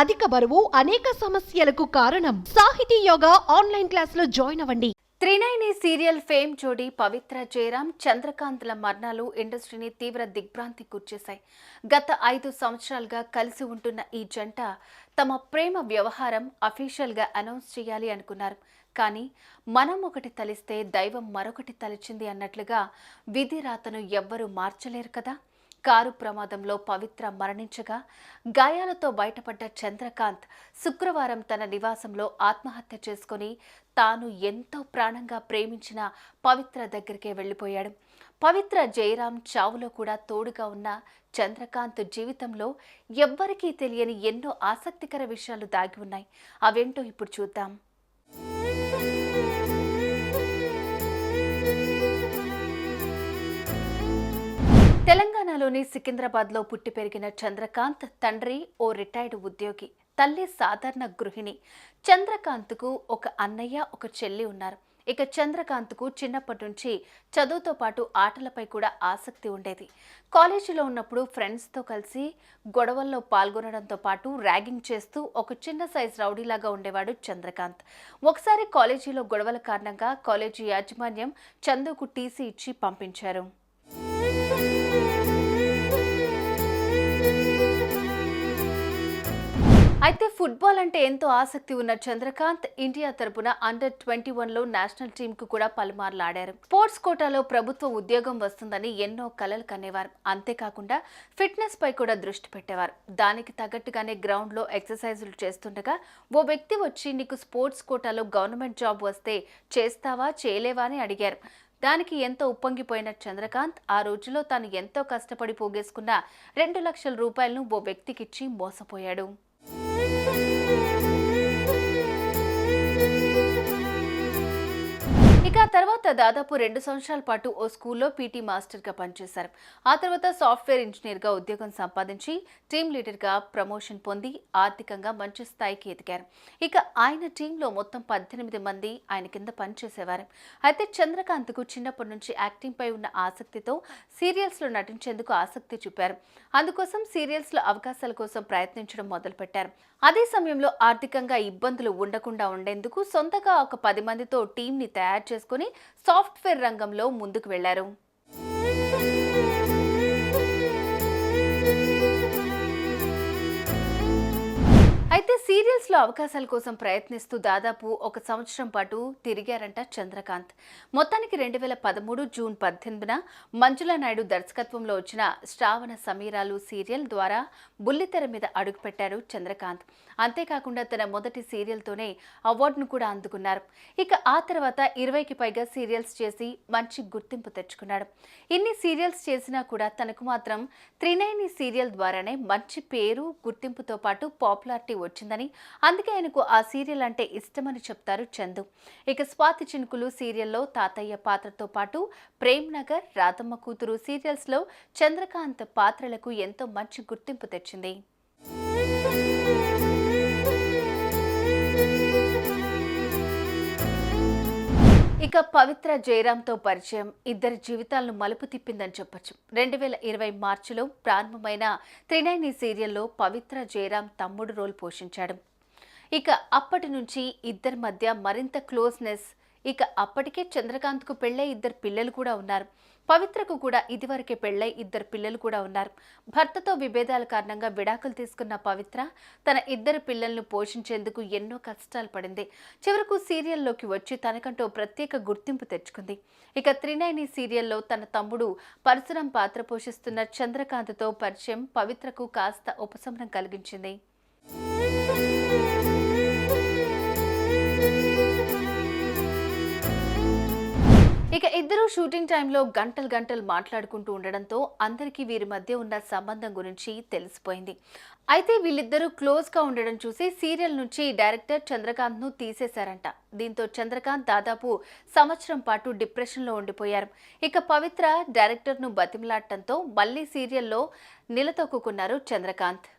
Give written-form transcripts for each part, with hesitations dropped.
అధిక బరువు అనేక సమస్యలకు కారణం. సాహితీ యోగా ఆన్లైన్ క్లాసులో జాయిన్ అవ్వండి. త్రినయని సీరియల్ ఫేమ్ జోడీ పవిత్ర జయరాం, చంద్రకాంత్ల మరణాలు ఇండస్ట్రీని తీవ్ర దిగ్భ్రాంతికి గురిచేశాయి. గత 5 సంవత్సరాలుగా కలిసి ఉంటున్న ఈ జంట తమ ప్రేమ వ్యవహారం అఫీషియల్గా అనౌన్స్ చేయాలి అనుకున్నారు. కానీ మనం ఒకటి తలిస్తే దైవం మరొకటి తలిచింది అన్నట్లుగా విధి రాతను ఎవ్వరూ మార్చలేరు కదా. కారు ప్రమాదంలో పవిత్ర మరణించగా గాయాలతో బయటపడ్డ చంద్రకాంత్ శుక్రవారం తన నివాసంలో ఆత్మహత్య చేసుకుని తాను ఎంతో ప్రాణంగా ప్రేమించిన పవిత్ర దగ్గరికే వెళ్ళిపోయాడు. పవిత్ర జయరాం చావులో కూడా తోడుగా ఉన్న చంద్రకాంత్ జీవితంలో ఎవ్వరికీ తెలియని ఎన్నో ఆసక్తికర విషయాలు దాగి ఉన్నాయి. అవేంటో ఇప్పుడు చూద్దాం. తెలంగాణలోని సికింద్రాబాద్లో పుట్టి పెరిగిన చంద్రకాంత్ తండ్రి ఓ రిటైర్డ్ ఉద్యోగి, తల్లి సాధారణ గృహిణి. చంద్రకాంత్కు ఒక అన్నయ్య, ఒక చెల్లి ఉన్నారు. ఇక చంద్రకాంత్కు చిన్నప్పటి నుంచి చదువుతో పాటు ఆటలపై కూడా ఆసక్తి ఉండేది. కాలేజీలో ఉన్నప్పుడు ఫ్రెండ్స్తో కలిసి గొడవల్లో పాల్గొనడంతో పాటు ర్యాగింగ్ చేస్తూ ఒక చిన్న సైజ్ రౌడీలాగా ఉండేవాడు చంద్రకాంత్. ఒకసారి కాలేజీలో గొడవల కారణంగా కాలేజీ యాజమాన్యం చందుకు టీసీ ఇచ్చి పంపించారు. అయితే ఫుట్బాల్ అంటే ఎంతో ఆసక్తి ఉన్న చంద్రకాంత్ ఇండియా తరపున అండర్-21లో నేషనల్ టీంకు కూడా పలుమార్లు ఆడారు. స్పోర్ట్స్ కోటాలో ప్రభుత్వ ఉద్యోగం వస్తుందని ఎన్నో కలలు కనేవారు. అంతేకాకుండా ఫిట్నెస్ పై కూడా దృష్టి పెట్టేవారు. దానికి తగ్గట్టుగానే గ్రౌండ్లో ఎక్సర్సైజులు చేస్తుండగా ఓ వ్యక్తి వచ్చి, నీకు స్పోర్ట్స్ కోటాలో గవర్నమెంట్ జాబ్ వస్తే చేస్తావా, చేయలేవా అని అడిగారు. దానికి ఎంతో ఉప్పొంగిపోయిన చంద్రకాంత్ ఆ రోజులో తాను ఎంతో కష్టపడి పోగేసుకున్న 2 లక్షల రూపాయలను ఓ వ్యక్తికిచ్చి మోసపోయాడు. ఇక తర్వాత దాదాపు 2 సంవత్సరాల పాటు ఓ స్కూల్లో పీటీ మాస్టర్గా పనిచేశారు. ఆ తర్వాత సాఫ్ట్వేర్ ఇంజనీర్గా ఉద్యోగం సంపాదించి టీమ్ లీడర్గా ప్రమోషన్ పొంది ఆర్థికంగా మంచి స్థాయికి ఎదిగారు. ఇక ఆయన టీంలో మొత్తం 18 మంది ఆయన కింద పనిచేసేవారు. అయితే చంద్రకాంత్కు చిన్నప్పటి నుంచి యాక్టింగ్ పై ఉన్న ఆసక్తితో సీరియల్స్లో నటించేందుకు ఆసక్తి చూపారు. అందుకోసం సీరియల్స్లో అవకాశాల కోసం ప్రయత్నించడం మొదలుపెట్టారు. అదే సమయంలో ఆర్థికంగా ఇబ్బందులు ఉండకుండా ఉండేందుకు సొంతగా ఒక 10 మందితో టీంని తయారు చేసుకుని సాఫ్ట్వేర్ రంగంలో ముందుకు వెళ్లారు. అయితే సీరియల్స్లో అవకాశాల కోసం ప్రయత్నిస్తూ దాదాపు 1 సంవత్సరం పాటు తిరిగారంట చంద్రకాంత్. మొత్తానికి 2013 జూన్ 18న మంజులా నాయుడు దర్శకత్వంలో వచ్చిన శ్రావణ సమీరాలు సీరియల్ ద్వారా బుల్లితెర మీద అడుగుపెట్టారు చంద్రకాంత్. అంతేకాకుండా తన మొదటి సీరియల్తోనే అవార్డును కూడా అందుకున్నారు. ఇక ఆ తర్వాత 20కి పైగా సీరియల్స్ చేసి మంచి గుర్తింపు తెచ్చుకున్నాడు. ఇన్ని సీరియల్స్ చేసినా కూడా తనకు మాత్రం త్రినయని సీరియల్ ద్వారానే మంచి పేరు, గుర్తింపుతో పాటు పాపులారిటీ వచ్చిందని, అందుకే ఆయనకు ఆ సీరియల్ అంటే ఇష్టమని చెప్తారు చందు. ఇక స్వాతి చినుకులు సీరియల్లో తాతయ్య పాత్రతో పాటు ప్రేమ్ నగర్, రాధమ్మ కూతురు సీరియల్స్లో చంద్రకాంత్ పాత్రలకు ఎంతో మంచి గుర్తింపు తెచ్చింది. ఇక పవిత్ర జయరాంతో పరిచయం ఇద్దరి జీవితాలను మలుపు తిప్పిందని చెప్పొచ్చు. 2020 మార్చిలో ప్రారంభమైన త్రినయని సీరియల్లో పవిత్ర జయరాం తమ్ముడు రోల్ పోషించాడు. ఇక అప్పటి నుంచి ఇద్దరి మధ్య మరింత క్లోజ్నెస్. ఇక అప్పటికే చంద్రకాంత్కు పెళ్ళై 2 పిల్లలు కూడా ఉన్నారు. పవిత్రకు కూడా ఇదివరకే పెళ్ళై 2 పిల్లలు కూడా ఉన్నారు. భర్తతో విభేదాల కారణంగా విడాకులు తీసుకున్న పవిత్ర తన 2 పిల్లలను పోషించేందుకు ఎన్నో కష్టాలు పడింది. చివరకు సీరియల్లోకి వచ్చి తనకంటూ ప్రత్యేక గుర్తింపు తెచ్చుకుంది. ఇక త్రినయని సీరియల్లో తన తమ్ముడు పరశురాం పాత్ర పోషిస్తున్న చంద్రకాంత్తో పరిచయం పవిత్రకు కాస్త ఉపశమనం కలిగించింది. ఇక ఇద్దరు షూటింగ్ టైంలో గంటలు మాట్లాడుకుంటూ ఉండడంతో అందరికీ వీరి మధ్య ఉన్న సంబంధం గురించి తెలిసిపోయింది. అయితే వీళ్ళిద్దరూ క్లోజ్గా ఉండడం చూసి సీరియల్ నుంచి డైరెక్టర్ చంద్రకాంత్ను తీసేశారంట. దీంతో చంద్రకాంత్ దాదాపు సంవత్సరం పాటు డిప్రెషన్లో ఉండిపోయారు. ఇక పవిత్ర డైరెక్టర్ను బతిమలాడటంతో మళ్లీ సీరియల్లో నిలదొక్కున్నారు చంద్రకాంత్.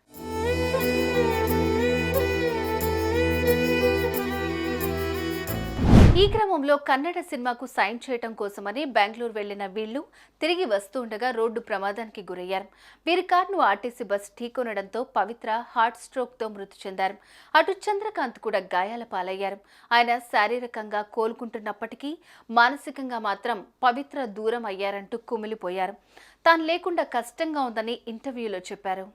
ఈ క్రమంలో కన్నడ సినిమాకు సైన్ చేయటం కోసమని బెంగళూరు వెళ్లిన వీళ్లు తిరిగి వస్తూ ఉండగా రోడ్డు ప్రమాదానికి గురయ్యారు. వీరి కారును ఆర్టీసీ బస్ ఢీకొనడంతో పవిత్ర హార్ట్ స్ట్రోక్ తో మృతి చెందారు. అటు చంద్రకాంత్ కూడా గాయాల పాలయ్యారు. ఆయన శారీరకంగా కోలుకుంటున్నప్పటికీ మానసికంగా మాత్రం పవిత్ర దూరం అయ్యారంటూ కుమిలిపోయారు. తాను లేకుండా కష్టంగా ఉందని ఇంటర్వ్యూలో చెప్పారు.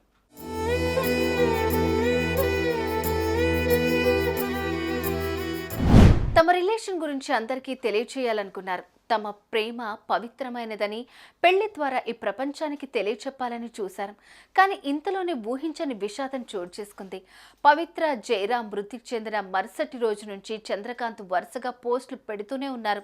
తమ రిలేషన్ గురించి అందరికీ తెలియచేయాలనుకున్నారు. తమ ప్రేమ పవిత్రమైనదని, పెళ్లి ద్వారా ఈ ప్రపంచానికి తెలియచెప్పాలని చూశారు. కానీ ఇంతలోనే ఊహించని విషాదం చోటు చేసుకుంది. పవిత్ర జయరాం మృతికి చెందిన మరుసటి రోజు నుంచి చంద్రకాంత్ వరుసగా పోస్టులు పెడుతూనే ఉన్నారు.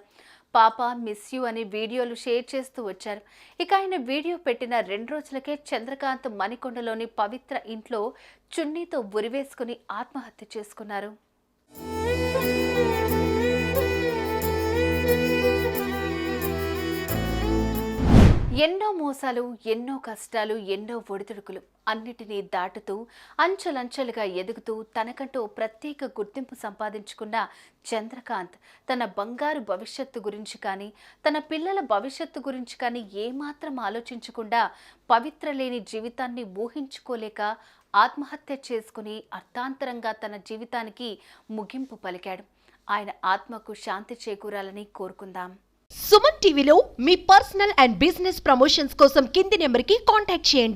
పాప మిస్ యూ అని వీడియోలు షేర్ చేస్తూ వచ్చారు. ఇక ఆయన వీడియో పెట్టిన 2 రోజులకే చంద్రకాంత్ మణికొండలోని పవిత్ర ఇంట్లో చున్నీతో ఉరివేసుకుని ఆత్మహత్య చేసుకున్నారు. ఎన్నో మోసాలు, ఎన్నో కష్టాలు, ఎన్నో ఒడిదుడుకులు అన్నిటినీ దాటుతూ అంచెలంచెలుగా ఎదుగుతూ తనకంటూ ప్రత్యేక గుర్తింపు సంపాదించుకున్న చంద్రకాంత్ తన బంగారు భవిష్యత్తు గురించి కానీ, తన పిల్లల భవిష్యత్తు గురించి కానీ ఏమాత్రం ఆలోచించకుండా పవిత్ర లేని జీవితాన్ని ఊహించుకోలేక ఆత్మహత్య చేసుకుని అర్థాంతరంగా తన జీవితానికి ముగింపు పలికాడు. ఆయన ఆత్మకు శాంతి చేకూరాలని కోరుకుందాం. సుమన్ టీవీలో మీ పర్సనల్ అండ్ బిజినెస్ ప్రమోషన్స్ కోసం కింది నెంబర్కి కాంటాక్ట్ చేయండి.